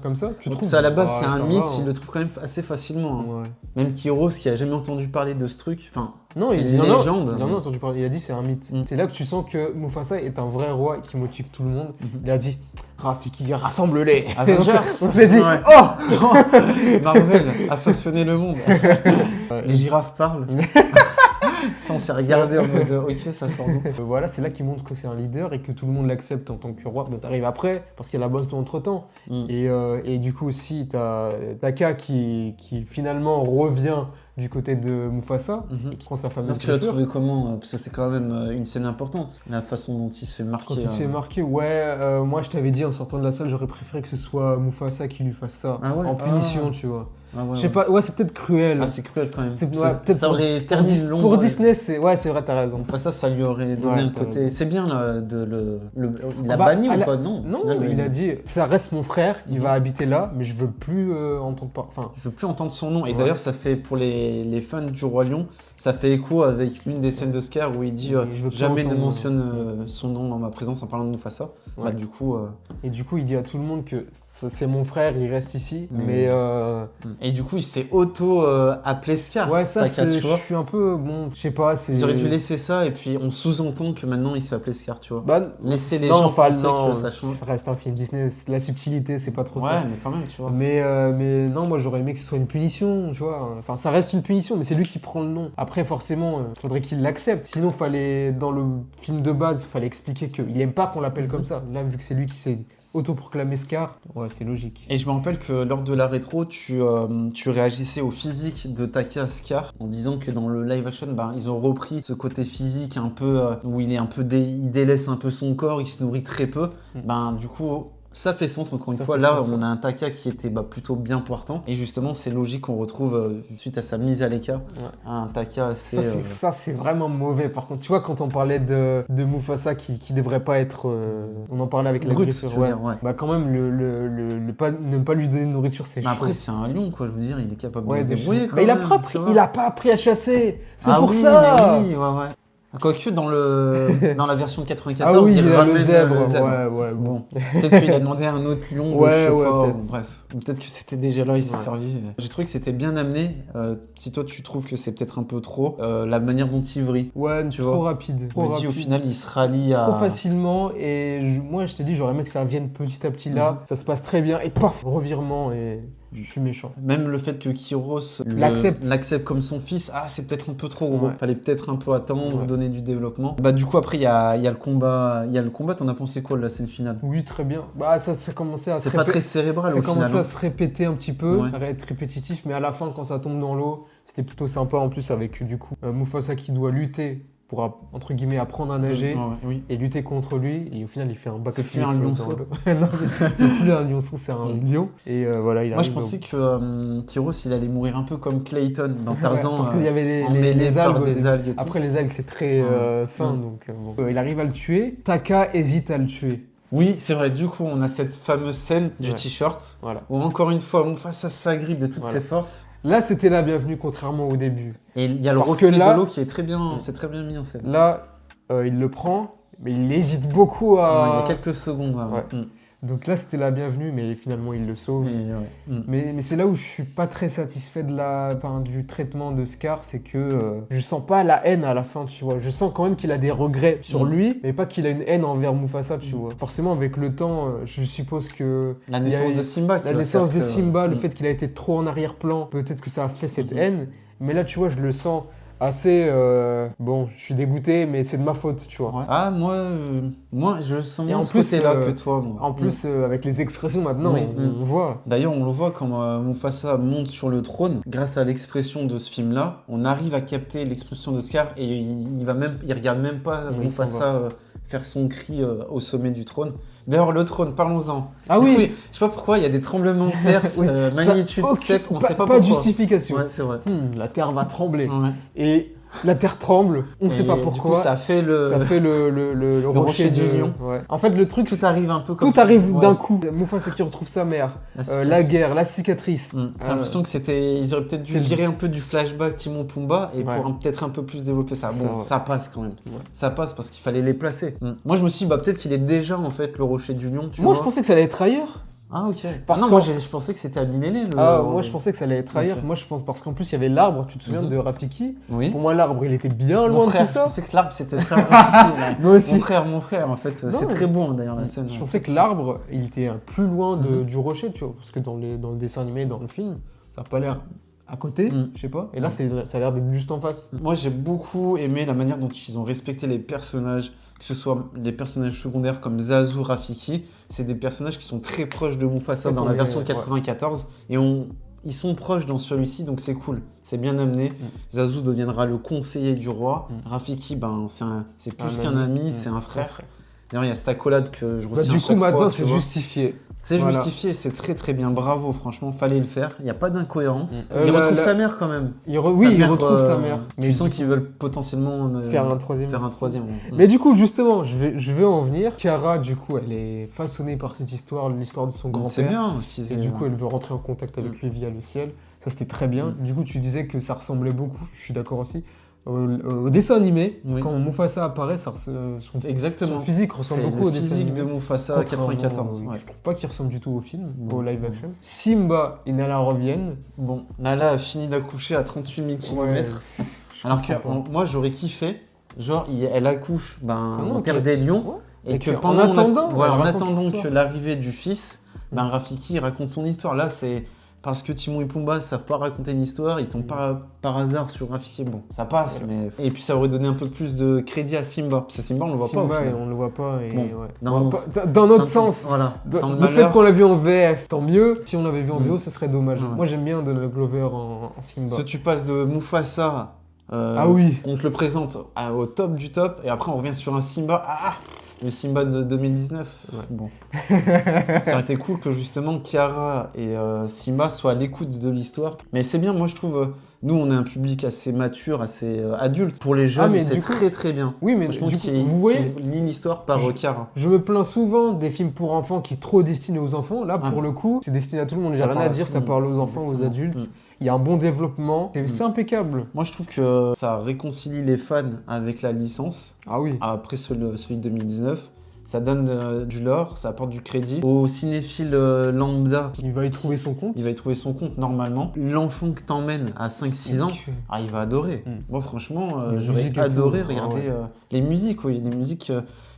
Comme ça, tu trouves? Ça à la base c'est un mythe, il le trouve quand même assez facilement. Hein. Ouais. Même Kiros qui a jamais entendu parler de ce truc, non, c'est une légende. Il en a entendu parler, il a dit c'est un mythe. C'est là que tu sens que Mufasa est un vrai roi qui motive tout le monde. Il a dit Rafiki, rassemble-les. Avengers. On s'est dit Marvel a façonné le monde. Les girafes parlent. Ça, on s'est regardé en mode ok, ça sort d'où. Voilà, c'est là qu'il montre que c'est un leader et que tout le monde l'accepte en tant que roi. Bon, t'arrives après, parce qu'il y a la bosse entre-temps. Et du coup aussi, t'as Taka qui finalement revient du côté de Mufasa et qui prend sa femme. Tu l'as trouvé comment? Parce que c'est quand même une scène importante, la façon dont il se fait marquer. Quand il se fait marquer, moi je t'avais dit en sortant de la salle, j'aurais préféré que ce soit Mufasa qui lui fasse ça, en punition, tu vois. Je sais pas, c'est peut-être cruel. C'est cruel quand même. Peut-être ça aurait terni l'ombre. Pour Disney, c'est vrai, t'as raison. Mufasa, ça lui aurait donné un côté. C'est bien il a banni ou pas? Non. Non, il a dit ça reste mon frère, il va habiter là, mais je veux plus entendre je veux plus entendre son nom. Et d'ailleurs, ça fait pour les fans du Roi Lion, ça fait écho avec l'une des scènes de Scar où il dit jamais ne mentionne son nom dans ma présence en parlant de Mufasa. Du coup. Et du coup, il dit à tout le monde que c'est mon frère, il reste ici, mais. Et du coup, il s'est auto-appelé Scar. Ouais, ça, je suis un peu... Bon, je sais pas, Ils auraient dû laisser ça, et puis on sous-entend que maintenant, il se fait appeler Scar, tu vois. Laisser les gens penser que ça change. Ça reste un film Disney, la subtilité, c'est pas trop ça. Ouais, mais quand même, tu vois. Mais non, moi, j'aurais aimé que ce soit une punition, tu vois. Enfin, ça reste une punition, mais c'est lui qui prend le nom. Après, forcément, il faudrait qu'il l'accepte. Sinon, dans le film de base, il fallait expliquer qu'il aime pas qu'on l'appelle comme ça. Là, vu que c'est lui qui s'est autoproclamé Scar, c'est logique. Et je me rappelle que lors de la rétro, tu réagissais au physique de Taka Scar en disant que dans le live action, ils ont repris ce côté physique un peu où il est un peu il délaisse un peu son corps, il se nourrit très peu. Du coup, ça fait sens encore une fois. Là, on a un Taka qui était plutôt bien portant. Et justement, c'est logique qu'on retrouve, suite à sa mise à l'écart, un Taka assez... Ça, c'est vraiment mauvais. Par contre, tu vois, quand on parlait de Mufasa qui devrait pas être... on en parlait avec la nourriture. Quand même, ne pas lui donner de nourriture, c'est chaud. Après, c'est un lion, quoi. Je veux dire, il est capable de se débrouiller. Mais il a pas appris à chasser. C'est pour ça. Mais oui, ouais. Quoique dans la version de 94, il ramène le zèbre. Bon. Peut-être qu'il a demandé à un autre lion de je sais pas, bref. Peut-être que c'était déjà là, il s'est servi. J'ai trouvé que c'était bien amené. Si toi tu trouves que c'est peut-être un peu trop, la manière dont il vrille. Trop rapide. Au final, il se rallie à... Trop facilement et moi je t'ai dit, j'aurais aimé que ça vienne petit à petit là. Ça se passe très bien et paf, revirement et... Je suis méchant. Même le fait que Kiros l'accepte comme son fils, c'est peut-être un peu trop gros. Fallait peut-être un peu attendre, donner du développement. Du coup, après, il y a le combat. T'en as pensé quoi de la scène finale? Oui, très bien. Ça commençait à C'est pas très cérébral au final. Ça commençait à se répéter un petit peu, à être répétitif, mais à la fin, quand ça tombe dans l'eau, c'était plutôt sympa en plus avec du coup Mufasa qui doit lutter pour, entre guillemets, apprendre à nager et lutter contre lui. Et au final, il fait un backflip. C'est plus un lionceau. Non, c'est plus un lionceau, c'est un lion. Et moi, je pensais que Kiros, il allait mourir un peu comme Clayton dans Tarzan. Parce qu'il y avait les algues. Des algues et tout. Après, les algues, c'est très fin. Donc, il arrive à le tuer. Taka hésite à le tuer. Oui, c'est vrai, du coup, on a cette fameuse scène du Ouais. t-shirt, Voilà. où encore une fois, Mufasa s'agrippe de toutes Voilà. ses forces. Là, c'était la bienvenue, contrairement au début. Et il y a le Parce que reflet là- de l'eau qui est très bien, c'est très bien mis en scène. Là, il le prend, mais il hésite beaucoup Ouais, à... il y a quelques secondes. Ouais. Mm. Donc là, c'était la bienvenue, mais finalement, il le sauve. Et, ouais. Mm. Mais c'est là où je suis pas très satisfait du traitement de Scar, c'est que je sens pas la haine à la fin, tu vois. Je sens quand même qu'il a des regrets sur lui, mais pas qu'il a une haine envers Mufasa, tu vois. Forcément, avec le temps, je suppose que La il y a naissance eu- de Simba. qui la va naissance faire de que- Simba, le Mm. fait qu'il a été trop en arrière-plan, peut-être que ça a fait cette haine. Mais là, tu vois, je le sens assez... bon, je suis dégoûté, mais c'est de ma faute, tu vois. Ouais. Ah, moi, je sens Et moins en ce plus, côté-là que toi, moi. En plus, avec les expressions maintenant, Oui, on voit. D'ailleurs, on le voit quand Mufasa monte sur le trône. Grâce à l'expression de ce film-là, on arrive à capter l'expression de Scar et il regarde même pas Oui, il s'en Mufasa faire son cri au sommet du trône. D'ailleurs, le trône, parlons-en. Ah Du oui. coup, je sais pas pourquoi, il y a des tremblements de terre, Oui, magnitude ça- 7, on pas, sait pas pas de pourquoi. justification. Ouais, c'est vrai. La terre va trembler. Ouais. Et la terre tremble, on ne sait Et pas Du pourquoi. coup, ça fait le... Ça fait le rocher du lion. Ouais. En fait, le truc, Tout arrive un peu comme tout arrive ouais. d'un coup. Mufasa qui retrouve sa mère, La la cicatrice. guerre, la cicatrice. J'ai l'impression que c'était. Ils auraient peut-être dû c'est le- virer un peu du flashback Timon Pumba et Ouais. pour peut-être un peu plus développer ça. Bon, Ça- ça passe quand même. Ouais. Ça passe parce qu'il fallait les placer. Moi, je me suis dit, bah, peut-être qu'il est déjà en fait le rocher du lion. Tu Moi, vois. je pensais que ça allait être ailleurs. Ah, ok. Parce non, qu'en- moi, je pensais que c'était à Minéné. Moi, je pensais que ça allait être ailleurs. Ok. Moi, je pense parce qu'en plus, il y avait l'arbre. Tu te souviens Mhm. de Rafiki? Oui. Pour moi, l'arbre, il était bien Mon loin frère, de tout je ça. pensais que l'arbre c'était le frère de Rafiki, là. Moi aussi. Mon frère, en fait. C'est Non. très beau hein, d'ailleurs la scène. Je pensais que l'arbre, il était plus loin Mhm. du rocher, tu vois, parce que dans le dessin animé, dans le film, ça n'a pas l'air à côté, Mhm. je sais pas. Et là, ça a l'air d'être juste en face. Moi, j'ai beaucoup aimé la manière dont ils ont respecté les personnages, que ce soit les personnages secondaires comme Zazu, Rafiki. C'est des personnages qui sont très proches de Mufasa Ouais, dans on la est- version de ouais. 94. Et ils sont proches dans celui-ci, donc c'est cool. C'est bien amené. Zazu deviendra le conseiller du roi. Rafiki, ben, c'est plus qu'un ami, c'est un frère. D'ailleurs, il y a cette accolade que je Bah, retiens du à coup, chaque maintenant, fois, tu c'est vois. justifié. C'est Voilà. justifié, c'est très très bien. Bravo, franchement, fallait le faire. Il n'y a pas d'incohérence. Euh, Il la- retrouve la- sa mère quand même. Oui, Sa il mère, retrouve sa mère. Tu sens qu'ils veulent potentiellement faire un troisième. faire un troisième. Mais du coup, justement, je vais en venir. Chiara, du coup, elle est façonnée par cette histoire, l'histoire de son Donc, c'est grand-père. bien. qu'ils Et aient- du coup, elle veut rentrer en contact avec lui via le ciel. Ça, c'était très bien. Du coup, tu disais que ça ressemblait beaucoup, je suis d'accord aussi, au dessin animé. Oui. Quand Mufasa apparaît, C'est exactement. son physique ressemble C'est beaucoup le au dessin physique animé. de Mufasa Contrairement, 94. oui, ouais. Je trouve pas qu'il ressemble du tout au film, Non. au live action. Simba et Nala reviennent. Bon, Nala a fini d'accoucher à 38 000 km. Alors que moi, j'aurais kiffé. Genre, elle accouche Ah non, en terre que- des lions. Ouais. Et que en pendant attendant, voilà, elle en raconte attendant l'histoire. que l'arrivée du fils, Rafiki raconte son histoire. Là, c'est parce que Timon et Pumba savent pas raconter une histoire, ils tombent pas par hasard sur Rafiki. Bon, ça passe, mais et puis ça aurait donné un peu plus de crédit à Simba. Parce que Simba, on le voit pas. Au Simba, final. on le voit pas. Et, Bon, ouais. dans- On voit pas- dans notre sens. Voilà. Dans le Le fait malheur. qu'on l'a vu en VF, tant mieux. Si on l'avait vu en VO, ce serait dommage. Ouais. Moi, j'aime bien Donald Glover en Simba. Ce tu passes de Mufasa. Ah oui. On te le présente au top du top, et après on revient sur un Simba. Le Simba de 2019. Ouais. Bon. Ça aurait été cool que justement Chiara et Simba soient à l'écoute de l'histoire. Mais c'est bien, moi je trouve. Nous, on est un public assez mature, assez adulte. Pour les jeunes, mais c'est du coup- très très bien. Oui, mais Franchement, du coup, qui vous voyez, lit l'histoire par Chiara. je me plains souvent des films pour enfants qui sont trop destinés aux enfants. Là, pour Ouais. le coup, c'est destiné à tout le monde. J'ai Ça rien parle à à dire, tout ça le parle monde. aux enfants, aux Exactement. adultes. Mm. Il y a un bon développement. C'est impeccable. Moi, je trouve que ça réconcilie les fans avec la licence. Ah oui. Après celui de 2019. Ça donne du lore, ça apporte du crédit. Au cinéphile lambda, Il va y trouver son compte. il va y trouver son compte normalement. L'enfant que t'emmènes à 5-6 ans, Donc, il va adorer. Mm. Moi, franchement, Les j'aurais musiques et adoré tout, regarder ouais. les musiques. Oui, les musiques,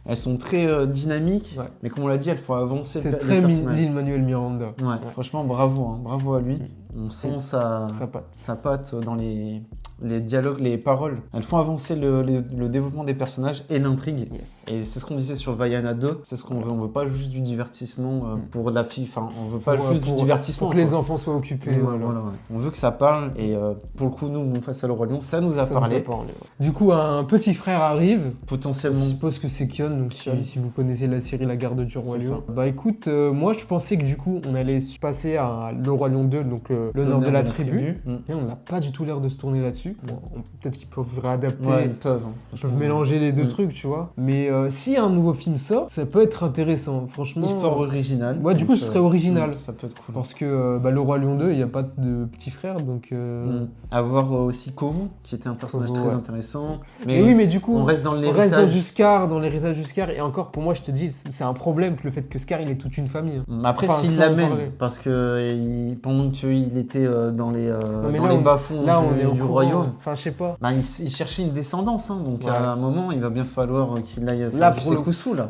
elles sont très dynamiques, Ouais. mais comme on l'a dit, il faut avancer c'est les très personnages. Lin-Manuel Miranda. Ouais, franchement, bravo, hein, bravo à lui. On sent Ça patte. sa patte dans les dialogues, les paroles. Elles font avancer le développement des personnages et l'intrigue. Yes. Et c'est ce qu'on disait sur Vaiana 2, c'est ce qu'on veut. On veut pas juste du divertissement pour la fille. Enfin, on veut pas juste du divertissement. Pour que les quoi. enfants soient occupés. Ouais, voilà. voilà, ouais. On veut que ça parle et pour le coup, nous, Mufasa le Roi Lion, ça nous a Ça nous a parlé. parlé, ouais. Du coup, un petit frère arrive. Je Potentiellement. suppose que c'est Kion, donc si vous connaissez la série La Garde du Roi C'est Lion. Bah écoute, moi je pensais que du coup on allait se passer à Le Roi Lion 2, donc l'honneur de la tribu. Mm. Et on n'a pas du tout l'air de se tourner là-dessus. là-dessus. Bon, peut-être qu'ils peuvent réadapter, Ouais, ils peuvent. Hein, ils peuvent mélanger les deux Mm. trucs, tu vois. Mais si un nouveau film sort, ça peut être intéressant, franchement. Histoire originale. Ouais, du coup, donc, ce serait original. Ça peut être cool. Parce que Le Roi Lion 2, il n'y a pas de petit frère, donc... Avoir aussi Kovu, qui était un personnage Kovu, très ouais. intéressant. Mais oui, mais du coup, on reste dans on reste dans l'héritage. du Scar, dans l'héritage du Scar. Et encore, pour moi, je te dis, c'est un problème le fait que Scar, il est toute une famille. Après, Enfin, s'il sans en l'amène, parler. parce que pendant qu'il était dans les, mais dans là, les on- bas-fonds Là, on est au du courant. royaume, Enfin, je sais pas. bah, il cherchait une descendance. Hein, donc Ouais. à un moment, il va bien falloir qu'il aille faire Là, du pour le- Sekoussou, là.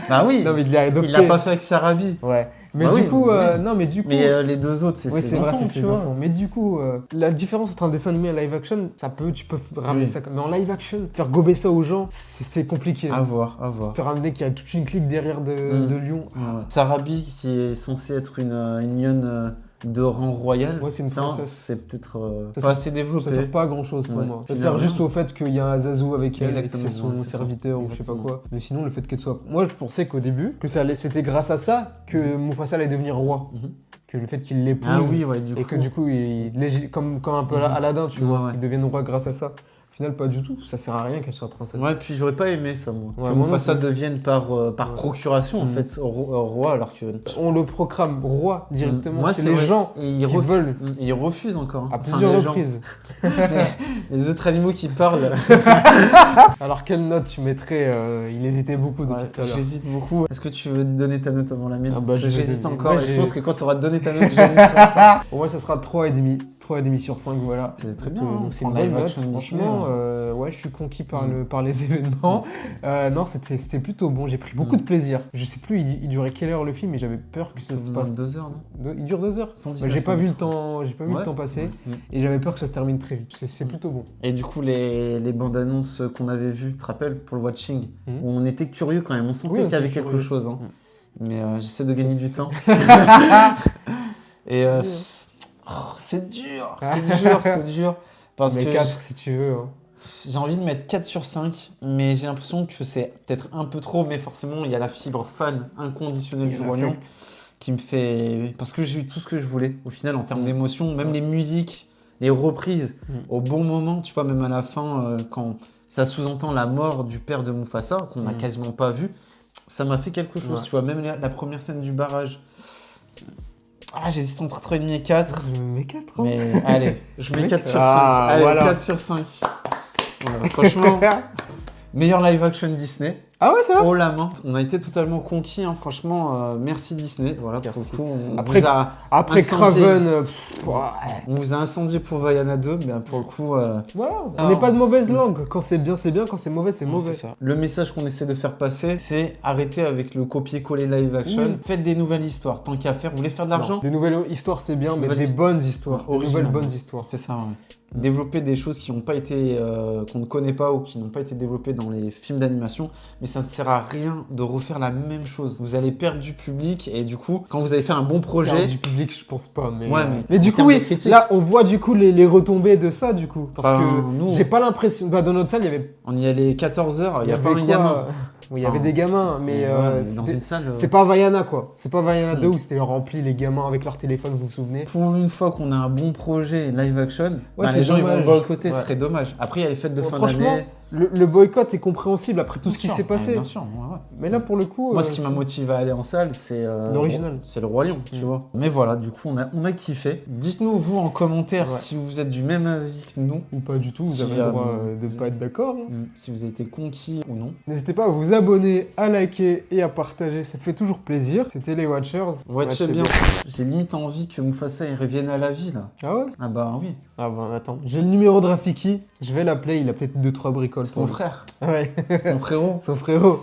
Bah oui, Non, mais il l'a adopté. il l'a pas fait avec Sarabi. Ouais. Mais Bah du oui, coup, oui. non, mais du coup. Mais les deux autres, c'est Oui, ses c'est vrai, enfants, c'est tu ses vois. enfants. Mais du coup, la différence entre un dessin animé et un live action, tu peux ramener Oui. ça. Mais en live action, faire gober ça aux gens, c'est compliqué. À voir, à voir. Te ramener qu'il y a toute une clique derrière de Lyon. Ouais. Sarabi, qui est censée être une lionne de rang royal, Ouais, c'est une ça, princesse. c'est peut-être Ça pas sert- assez développé. Ça sert pas à grand chose pour Ouais. moi. Ça Finalement. sert juste au fait qu'il y a un Zazu avec elle et que c'est Exactement, son ouais, c'est ça. serviteur ou je sais pas Exactement. quoi. Mais sinon, le fait qu'elle soit. Moi, je pensais qu'au début, que c'était grâce à ça que Mufasa allait devenir roi. Mhm. Que le fait qu'il l'épouse. Ah oui, ouais, du Et coup. que du coup, comme un peu Mhm. Aladdin, tu Ouais, vois, ouais. il devienne roi grâce à ça. Au final, pas du tout. Ça sert à rien qu'elle soit princesse. Ouais, puis j'aurais pas aimé ça, moi. Ouais, que moi non Mufasa plus. devienne par Ouais. procuration, en Mhm. fait, roi, alors que. On le proclame roi directement. Moi, c'est c'est les vrai. gens Et qui veulent. Il refuse encore. À Enfin, plusieurs les gens. reprises. Les autres animaux qui parlent, Alors, quelle note tu mettrais Il hésitait beaucoup depuis ouais, tout à l'heure. j'hésite beaucoup. Est-ce que tu veux donner ta note avant la mienne Ah bah, Parce que je vais j'hésite donner. encore. Moi, Et je j'ai- pense que quand tu auras donné ta note, j'hésiterai. Pour moi, ça sera 3,5. 3,5 sur 5, voilà. C'est très Donc, bien. hein, donc c'est en une bonne live note. action Disney, Franchement, ouais. ouais, je suis conquis par les événements. Non, c'était plutôt bon. J'ai pris beaucoup de plaisir. Je sais plus, il durait quelle heure le film, mais j'avais peur que ça se passe 2 heures, non Il dure 2 heures. 119 J'ai pas vu le minutes. temps. J'ai pas vu le temps passer. Ouais. Et j'avais peur que ça se termine très vite. C'est plutôt bon. Et du coup, les bandes annonces qu'on avait vues, tu te rappelles, pour le watching, Mhm. où on était curieux quand même, on sentait Oui, on qu'il y avait était quelque curieux. chose. Hein. Mais j'essaie de gagner du temps. Et c'est dur, c'est dur. Parce Mais que 4 si tu veux. Hein. j'ai envie de mettre 4 sur 5, mais j'ai l'impression que c'est peut-être un peu trop, mais forcément, il y a la fibre fan inconditionnelle Il du Roi Lion affecte. qui me fait... Parce que j'ai eu tout ce que je voulais, au final, en termes d'émotion, même les musiques, les reprises, au bon moment, tu vois, même à la fin, quand ça sous-entend la mort du père de Mufasa, qu'on n'a quasiment pas vu, ça m'a fait quelque chose, Ouais. tu vois, même la première scène du barrage. Ah, j'hésite entre 3,5 et 4, Je mets 4. Hein. mais allez, je mets 4 sur 5. Ah, Allez, voilà. 4 sur 5. Voilà, franchement, meilleur live action Disney. Ah ouais, ça va. Oh la main, on a été totalement conquis, hein, franchement, merci Disney. Voilà, pour Merci. le coup, on Après- vous a Après incendié. Craven, ouais. On vous a incendié pour Vaiana 2, mais pour le coup, Voilà, on Alors- n'est pas de mauvaise langue. Quand c'est bien, quand c'est mauvais, c'est mauvais. c'est ça. Le message qu'on essaie de faire passer, c'est arrêter avec le copier-coller live action. Oui. Faites des nouvelles histoires, tant qu'à faire. Vous voulez faire de l'argent? Des nouvelles histoires, c'est bien, mais Nouvelles des histoires. bonnes histoires. Des Originales. nouvelles bonnes histoires. C'est ça, ouais. Développer des choses qui n'ont pas été, qu'on ne connaît pas ou qui n'ont pas été développées dans les films d'animation, mais ça ne sert à rien de refaire la même chose. Vous allez perdre du public et du coup, quand vous avez fait un bon projet, Du public, je pense pas. Mais, Ouais, mais du en coup, termes oui, de critique- là, on voit du coup les retombées de ça, du coup. Parce Ben, que nous- j'ai pas l'impression. Bah, dans notre salle, il y avait. on y allait 14 heures, il n'y a pas avait un quoi gamin. Oui, il y avait Enfin, des gamins, mais Ouais, mais dans c'était- une salle. c'est pas Vaiana, quoi. C'est pas Vaiana 2 Mm. où c'était rempli les gamins avec leur téléphone, vous vous souvenez. Pour une fois qu'on a un bon projet live action, Ouais, bah, c'est les gens ils vont le dommage. boycotter, Ouais. ce serait dommage. Après, il y a les fêtes de Ouais, fin franchement, d'année. le boycott est compréhensible après tout ce qui Bien s'est sûr, passé. Bien sûr, ouais, ouais. Mais là, pour le coup. Moi, ce qui m'a motivé à aller en salle, c'est L'original. c'est le Roi Lion, tu Mm. vois. Mais voilà, du coup, on a kiffé. Dites-nous, vous, en commentaire, Ouais. si vous êtes du même avis que nous, Ou pas du tout, vous Si, avez le droit de vous- pas être d'accord. hein. si vous avez été conquis ou non. N'hésitez pas à vous abonner, à liker et à partager, ça fait toujours plaisir. C'était les Watchers. Watchez bien. J'ai limite envie que Mufasa il revienne à la vie, là. Ah ouais. Ah bah oui, Ah bah attends, j'ai le numéro de Rafiki, je vais l'appeler, il a peut-être 2-3 bricoles. c'est ton frère, Ouais, c'est ton frérot. son frérot.